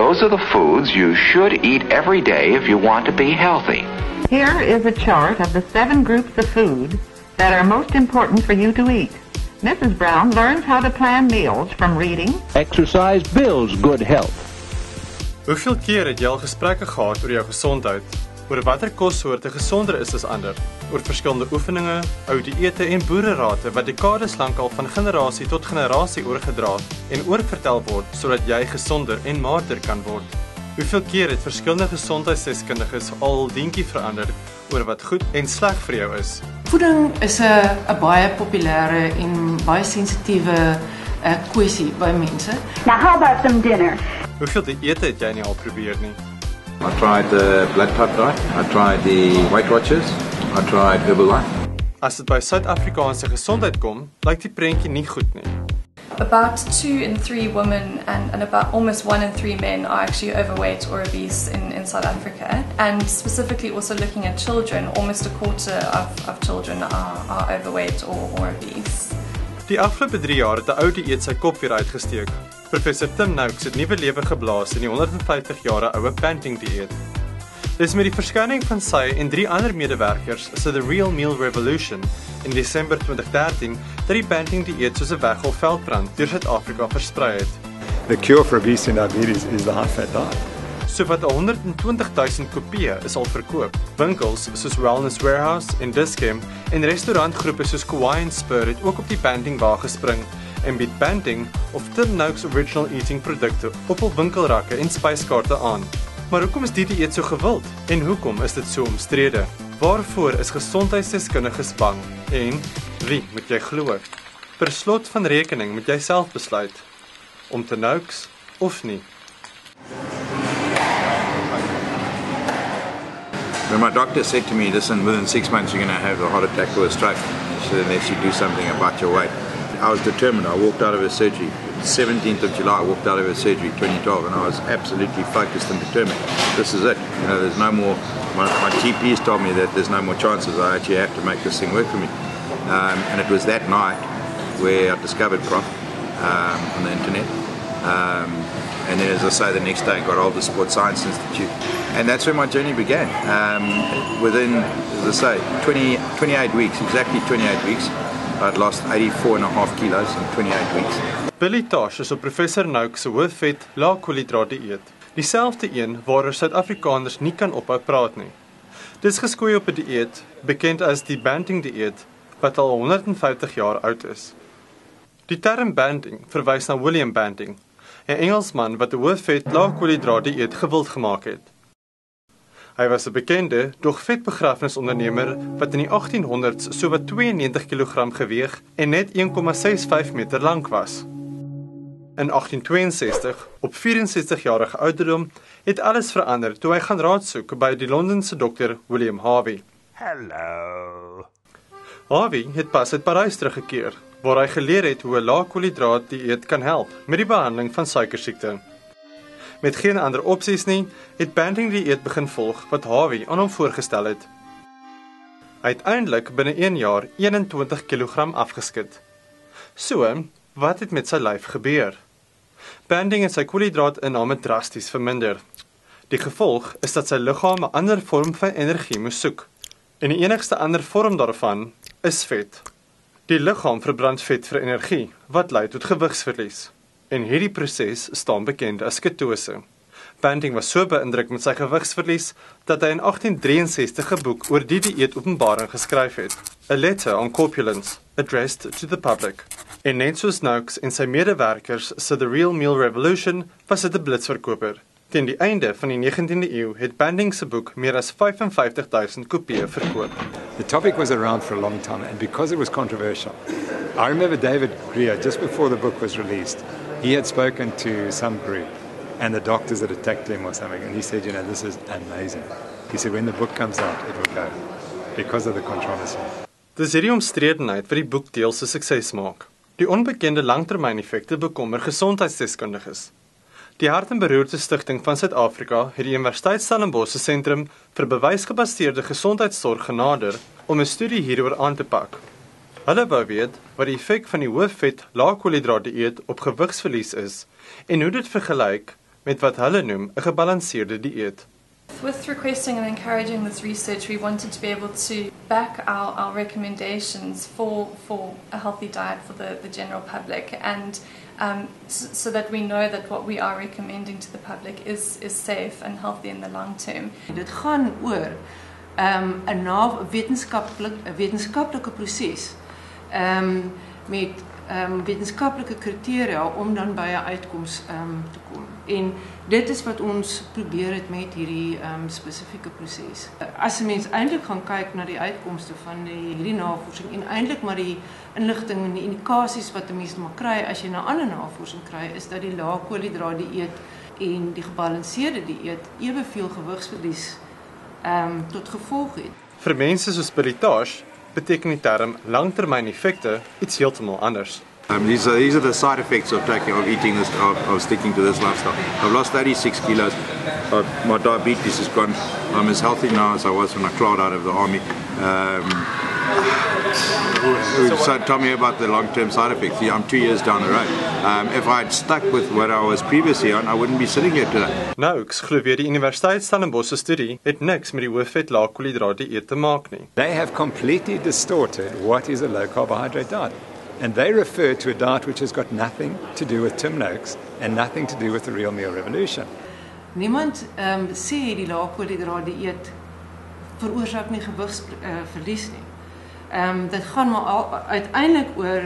Those are the foods you should eat every day if you want to be healthy. Here is a chart of the 7 groups of food that are most important for you to eat. Mrs. Brown learns how to plan meals from reading. Exercise builds good health. Hoeveel keer het jy al gesprekke gehad oor jou gesondheid? Oor watter kossoorte gesonder is as ander? Oor verskillende oefeninge, ou dieete en boererate wat dekades lank al van generasie tot generasie oorgedra en oorvertel word sodat jy gesonder en maarder kan word. Hoeveel keer het verskillende gesondheidsdeskundiges al dientjie verander oor wat goed en sleg vir jou is? Voeding is 'n baie populêre en baie sensitiewe kwessie by mense. Now how about some dinner? Hoeveel dieete het jy nie al probeer nie? I tried the blood type diet, I tried the Weight Watchers, I tried Herbalife. As dit by Suid-Afrikaanse gesondheid kom, lyk die prentjie nie goed nie. About 2 in 3 women and about almost 1 in 3 men are actually overweight or obese in South Africa. And specifically also looking at children, almost a quarter of children are overweight or obese. Die afgelope 3 jaar het 'n ou dieet sy kop weer uitgesteek. Professor Tim Noakes het nuwe lewe geblaas in die 150 jaar oue banting dieet. Dis met die verskyning van sy en 3 ander medewerkers se The Real Meal Revolution in Desember 2013 dat die banting dieet soos 'n weggol veldbrand deur Suid-Afrika versprei het. The cure for obesity and diabetes is the high-fat diet. Sowat 120,000 kopieë is al verkoop. Winkels soos Wellness Warehouse en Dis-Chem en restaurantgroepe soos Kauai en Spur het ook op die banting wa gespring en bied banting of Tim Noakes Original Eating produkte op hul winkelrakke en spyskaarte aan. Maar hoekom is die dieet so gewild? En hoekom is dit so omstrede? Waarvoor is gesondheidsdeskundiges bang? En wie moet jy glo? Per slot van rekening moet jy self besluit om te Noakes of nie. When my doctor said to me, listen, within 6 months you're going to have a heart attack or a stroke, he said, unless you do something about your weight. I was determined. I walked out of her surgery. 17th of July, I walked out of her surgery, 2012, and I was absolutely focused and determined. This is it. You know, there's no more, my GPs told me that there's no more chances. I actually have to make this thing work for me. And it was that night where I discovered Prof on the internet. And then, as I say, the next day I got hold of the Sports Science Institute. And that's where my journey began. Within, as I say, 28 weeks, exactly 28 weeks, I'd lost 84.5 kilos in 28 weeks. Billy Tosh is op Professor Noakes se hoofvet lae-koolhidraat dieet. Dieselfde een waaroor Suid-Afrikaners nie kan ophou praat nie. Dis geskoei op 'n dieet bekend as die banting dieet wat al 150 jaar oud is. Die term banting verwys na William Banting, 'n Engelsman wat 'n hoofvet lae-koolhidraat dieet gewild gemaak het. Hy was 'n bekende, dog vetbegrafnisondernemer wat in die 1800s sowat 92 kg geweeg en net 1,65 meter lank was. In 1862, op 64-jarige ouderdom, het alles verander toe hy gaan raad soek by die Londense dokter William Harvey. Hallo. Harvey het pas uit Parys teruggekeer, waar hy geleer het hoe 'n lae-koolhidraat dieet kan help met die behandeling van suikersiekte. Met geen ander opsies nie, het banting dieet begin volg wat Harvey aan hom voorgestel het. Uiteindelik binne 1 jaar 21 kg afgeskit. So, wat het met sy lyf gebeur? Banting het sy koolhidraatinname drasties verminder. Die gevolg is dat sy liggaam 'n ander vorm van energie moes soek. En die enigste ander vorm daarvan is vet. Die liggaam verbrand vet vir energie, wat lei tot gewigsverlies. En hierdie proses staan bekend as ketose. Banting was so beïndruk met sy gewigsverlies dat hy in 1863 'n boek oor die dieet-openbaring geskryf het, A Letter on Corpulence, addressed to the public. En net soos Noakes en sy medewerkers se The Real Meal Revolution was dit 'n blitsverkoper. Teen die einde van die 19de eeu het Banting se boek meer as 55,000 kopieë verkoop. The topic was around for a long time, and because it was controversial, I remember David Greer, just before the book was released, he had spoken to some group, and the doctors had attacked him or something, and he said, you know, this is amazing. He said, when the book comes out, it will go, because of the controversy. Dis hierdie omstredenheid wat die boek deels 'n sukses maak. Die onbekende langtermyneffekte bekommer gesondheidsdeskundiges. Die Hart en Beroerte Stichting van Suid-Afrika het die Universiteit Stellenbosch se sentrum vir bewysgebaseerde gesondheidsorg genader om 'n studie hieroor aan te pak. Hulle wou weet wat die effek van die hoëvet lae-koolhidraat dieet op gewigsverlies is en hoe dit vergelyk met wat hulle noem 'n gebalanseerde dieet. With requesting and encouraging this research, we wanted to be able to back our recommendations for a healthy diet for the general public, and so that we know that what we are recommending to the public is safe and healthy in the long term. Dit gaan oor 'n wetenskaplike proses met wetenskaplike kriteria om dan by 'n uitkoms te kom. En dit is wat ons probeer het met hierdie spesifieke proses. As 'n mens eintlik gaan kyk na die uitkomste van hierdie navorsing en eintlik maar die inligting en die indikasies wat 'n mens maar kry as jy na ander navorsing kry, is dat die lae koolhidraat dieet en die gebalanseerde dieet eweveel gewigsverlies tot gevolg het. Vir mense soos Billy Tosh beteken die term langtermyneffekte iets heeltemal anders. These are the side effects of eating this, of sticking to this lifestyle. I've lost 36 kilos. My diabetes is gone. I'm as healthy now as I was when I crawled out of the army. So tell me about the long-term side effects. I'm 2 years down the road. If I'd stuck with what I was previously on, I wouldn't be sitting here today. Nou, ek glo weer die Universiteit Stellenbosch se studie het niks met die hoëvet lae koolhidraat dieet te maak nie. They have completely distorted what is a low carbohydrate diet. And they refer to a diet which has got nothing to do with Tim Noakes and nothing to do with the real meal revolution. Niemand sê die lae koolhidraat dieet veroorsaak nie gewigsverlies nie. Dit gaan maar uiteindelik oor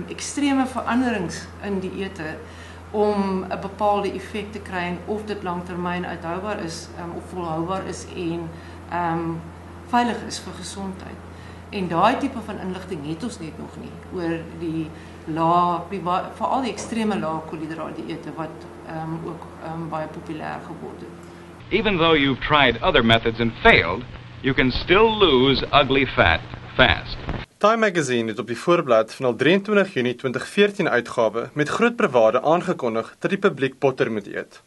ekstreme veranderings in dieete om 'n bepaalde effek te kry en of dit langtermyn uithoubaar is of volhoubaar is en veilig is vir gesondheid. En daai tipe van inligting het ons net nog nie oor die veral die ekstreme lae koolhidraat dieete wat ook baie populêr geword het. Even though you've tried other methods and failed, you can still lose ugly fat fast. Time Magazine het op die voorblad van al 23 Junie 2014 uitgawe met groot bravade aangekondig dat die publiek botter moet eet.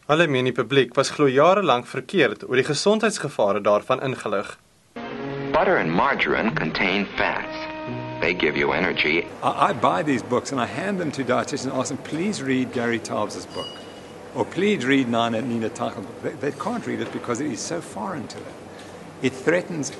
Hulle meen die publiek was glo jare lank verkeerd oor die gesondheidsgevare daarvan ingelig. Butter and margarine contain fats. They give you energy. I buy these books and I hand them to dietitians and ask them, please read Gary Taubes' book. Or please read Nina Teichel's book. They can't read it because it is so foreign to them. It threatens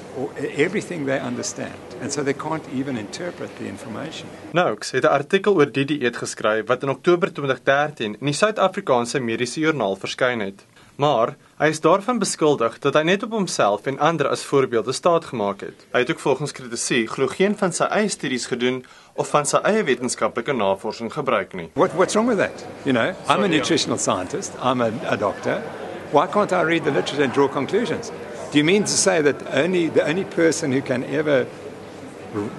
everything they understand. And so they can't even interpret the information. Noakes het 'n artikel oor die dieet geskryf wat in Oktober 2013 in die Suid-Afrikaanse Mediese Joernaal verskyn het. Maar hy is daarvan beskuldig dat hy net op homself en ander as voorbeelde staat gemaak het. Hy het ook volgens kritici glo geen van sy eie studies gedoen of van sy eie wetenskaplike navorsing gebruik nie. What's wrong with that? You know, I'm a nutritional scientist, I'm a doctor. Why can't I read the literature and draw conclusions? Do you mean to say that the only person who can ever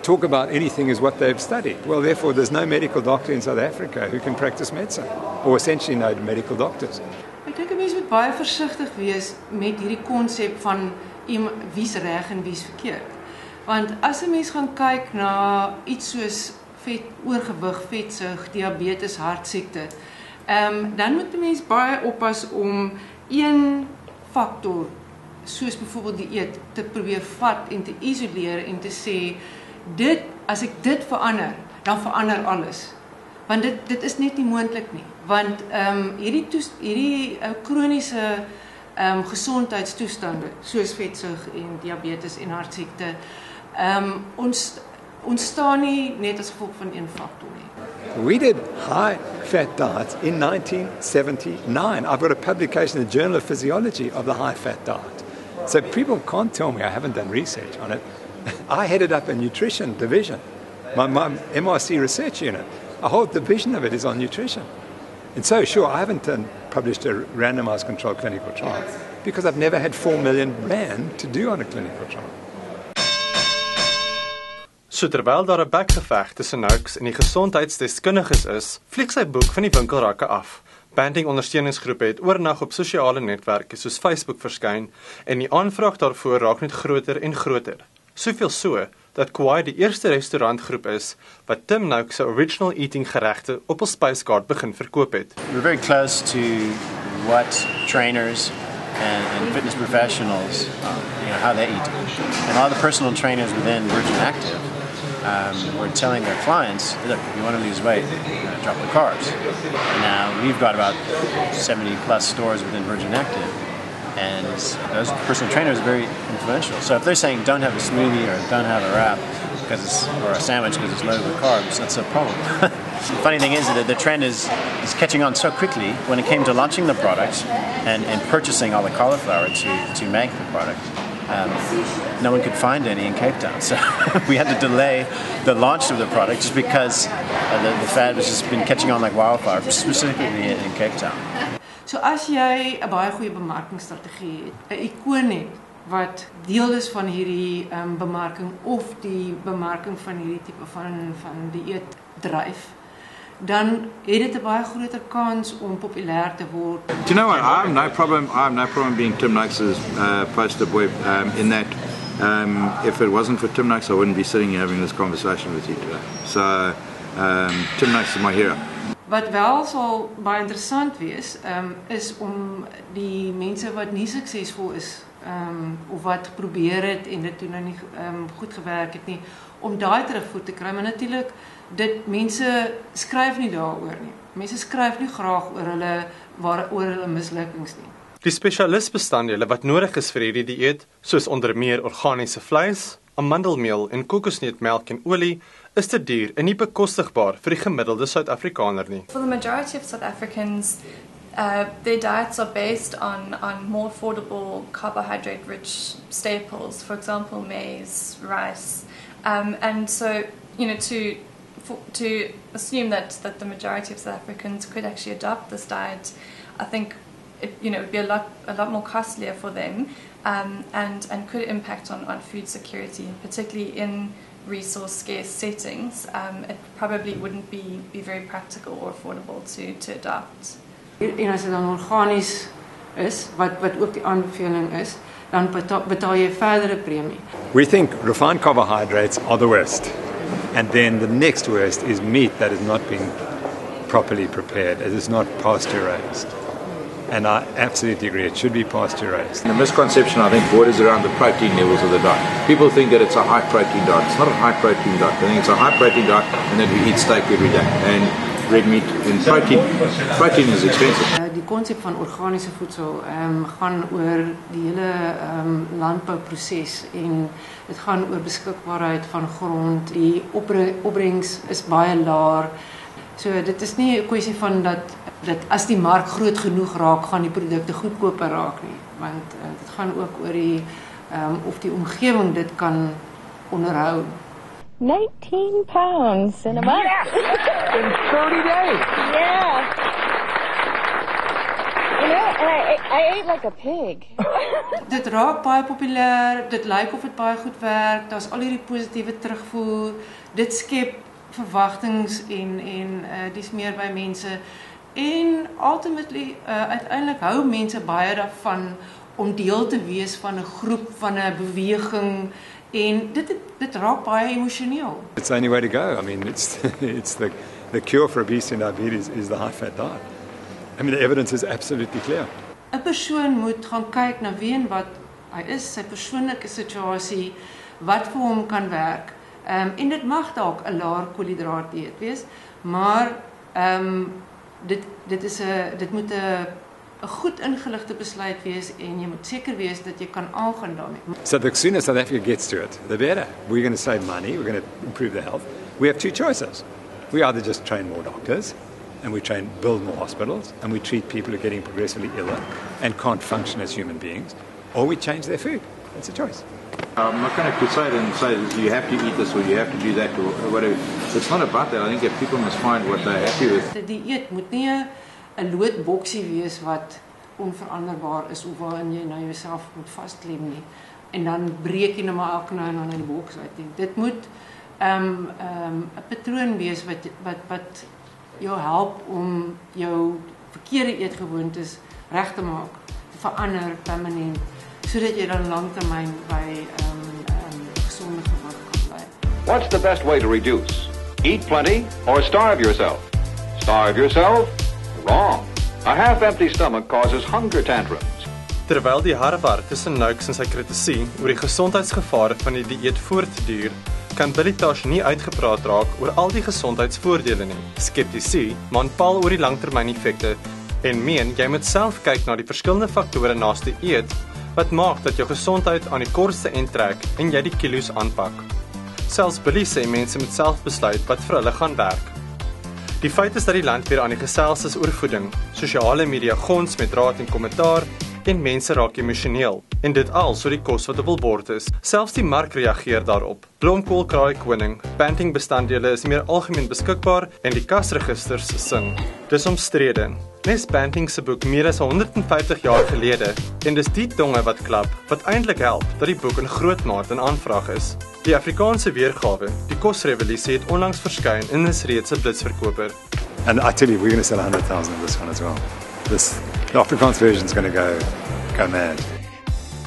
talk about anything is what they've studied? Well, therefore, there's no medical doctor in South Africa who can practice medicine, or essentially no medical doctors. Ek dink 'n mens moet baie versigtig wees met hierdie konsep van wie's reg en wie's verkeerd. Want as 'n mens gaan kyk na iets soos oorgewig, vetsug, diabetes, hartsiekte, dan moet 'n mens baie oppas om een faktor soos byvoorbeeld dieet te probeer vat en te isoleer en te sê as ek dit verander, dan verander alles. Want dit is net nie moontlik nie. Want hierdie kroniese gesondheidstoestande soos vetsug en diabetes en hartsiekte ontstaan nie net as gevolg van een faktor nie. We did high fat diets in 1979. I've got a publication in the Journal of Physiology of the high fat diet. So people can't tell me I haven't done research on it. I headed up a nutrition division, my MRC research unit. A whole division of it is on nutrition. And so, sure, I haven't published a randomized controlled clinical trial because I've never had 4 million rand to do on a clinical trial. So terwyl daar 'n bekgeveg tussen Noakes en die gesondheidsdeskundiges is, vlieg sy boek van die winkelrakke af. Banding ondersteuningsgroepe het oornag op sosiale netwerke soos Facebook verskyn en die aanvraag daarvoor raak net groter en groter. Soveel so dat Kauai die eerste restaurantgroep is wat Tim Noakes se original eating geregte op 'n spyskaart begin verkoop het. We're very close to what trainers and fitness professionals, how they eat. And all the personal trainers within Virgin Active were telling their clients, look, if you want to lose weight, drop the carbs. Now, we've got about 70 plus stores within Virgin Active, and those personal trainers are very influential. So if they're saying don't have a smoothie or don't have a wrap or a sandwich because it's loaded with carbs, that's a problem. The funny thing is that the trend is catching on so quickly. When it came to launching the product and purchasing all the cauliflower to make the product, no one could find any in Cape Town. So we had to delay the launch of the product just because the fad has just been catching on like wildfire, specifically in Cape Town. So as jy 'n baie goeie bemarkingsstrategie het, 'n ikoon het wat deel is van hierdie bemarking of die bemarking van hierdie tipe van dieet dryf, dan het dit 'n baie groter kans om populêr te word. Do you know what? I have no problem being Tim Noakes' poster boy in that if it wasn't for Tim Noakes, I wouldn't be sitting here having this conversation with you today. So Tim Noakes is my hero. Wat wel sal baie interessant wees, is om die mense wat nie suksesvol is of wat probeer het en dit toe nou nie goed gewerk het nie, om daai terugvoer te kry. Maar natuurlik, mense skryf nie daaroor nie. Mense skryf nie graag oor hulle mislukkings nie. Die spesialisbestanddele wat nodig is vir hierdie dieet, soos onder meer organiese vleis, amandelmeel en kokosneutmelk en olie, is te duur en nie bekostigbaar vir die gemiddelde Suid-Afrikaner nie. For the majority of South Africans, their diets are based on more affordable carbohydrate-rich staples, for example, maize, rice, and so to assume that the majority of South Africans could actually adopt this diet, I think it would be a lot more costlier for them, and could impact on food security, particularly in resource scarce settings. It probably wouldn't be very practical or affordable to adopt. En as dit dan organies is, wat ook die aanbeveling is, dan betaal jy verdere premie. We think refined carbohydrates are the worst. And then the next worst is meat that has not been properly prepared, it is not pasteurized. And I absolutely agree, it should be pasteurized. The misconception, I think, borders around the protein levels of the diet. People think that it's a high protein diet. It's not a high protein diet. I think it's a high protein diet and that we eat steak every day. And red meat and protein is expensive. Die konsep van organiese voedsel gaan oor die hele landbouproses en dit gaan oor beskikbaarheid van grond. Die opbrengs is baie laag. So dit is nie 'n kwessie van dat as die mark groot genoeg raak, gaan die produkte goedkoper raak nie, want dit gaan ook oor die of die omgewing dit kan onderhou. 19 pounds in a month. In 30 days. Yeah. And I ate like a pig. Dit raak baie populêr, dit lyk of dit baie goed werk, daar's al hierdie positiewe terugvoer, dit skep verwagtings en dis meer by mense. En ultimately, uiteindelik hou mense baie daarvan om deel te wees van 'n groep, van 'n beweging, en dit raak baie emosioneel. It's the only way to go. I mean, it's the cure for obesity and diabetes is the high-fat diet. I mean, the evidence is absolutely clear. 'n Persoon moet gaan kyk na wie en wat hy is, sy persoonlike situasie, wat vir hom kan werk. En dit mag dalk 'n laer koolhidraat dieet wees, maar dit moet 'n goed ingeligte besluit wees en jy moet seker wees dat jy kan aangaan daarmee. So the sooner South Africa gets to it, the better. We're going to save money, we're going to improve the health. We have two choices. We either just train more doctors and we build more hospitals and we treat people who are getting progressively iller and can't function as human beings, or we change their food. It's a choice. I'm not going to crusade and say you have to eat this or you have to do that or whatever. It's not about that. I think that people must find what they're happy with. Die dieet moet nie 'n loodboksie wees wat onveranderbaar is of waarin jy nou jouself moet vasklem nie. En dan breek jy nou maar elke nou en dan in die boks uit nie. Dit moet 'n patroon wees wat jou help om jou verkeerde eetgewoontes reg te maak, verander permanent, sodat jy dan langtermyn by gesonde gewig kan bly. What's the best way to reduce? Eat plenty or starve yourself? Starve yourself? Wrong. A half-empty stomach causes hunger tantrums. Terwyl die harwar tussen Noakes en sy kritisie oor die gesondheidsgevare van die dieet voortduur, kan Billy Tosh nie uitgepraat raak oor al die gesondheidsvoordele nie. Skeptici maan paal oor die langtermyneffekte en meen jy moet self kyk na die verskillende faktore naas die eet wat maak dat jou gesondheid aan die kortste end trek en jy die kilos aanpak. Selfs Billy sê mense moet self besluit wat vir hulle gaan werk. Die feit is dat die land weer aan die gesels is oor voeding. Sosiale media gons met raad en kommentaar en mense raak emosioneel. En dit al so die kos wat op hul bord is. Selfs die mark reageer daarop. Blomkool kraai koning, Banting bestanddele is meer algemeen beskikbaar en die kasregisters sing. Dis omstrede. Nes Banting se boek meer as 150 jaar gelede en dis die tonge wat klap wat eintlik help dat die boek in groot mate in aanvraag is. Die Afrikaanse weergawe, die kosrevolusie het onlangs verskyn en is reeds 'n blitsverkoper. And I tell you, we're going to sell 100,000 of this one as well. The Afrikaans version is going to go mad.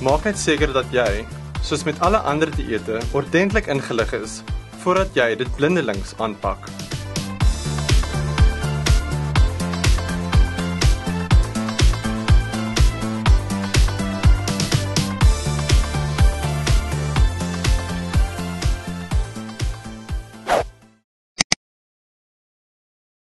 Maak net seker dat jy, soos met alle ander dieete, ordentlik ingelig is voordat jy dit blindelings aanpak.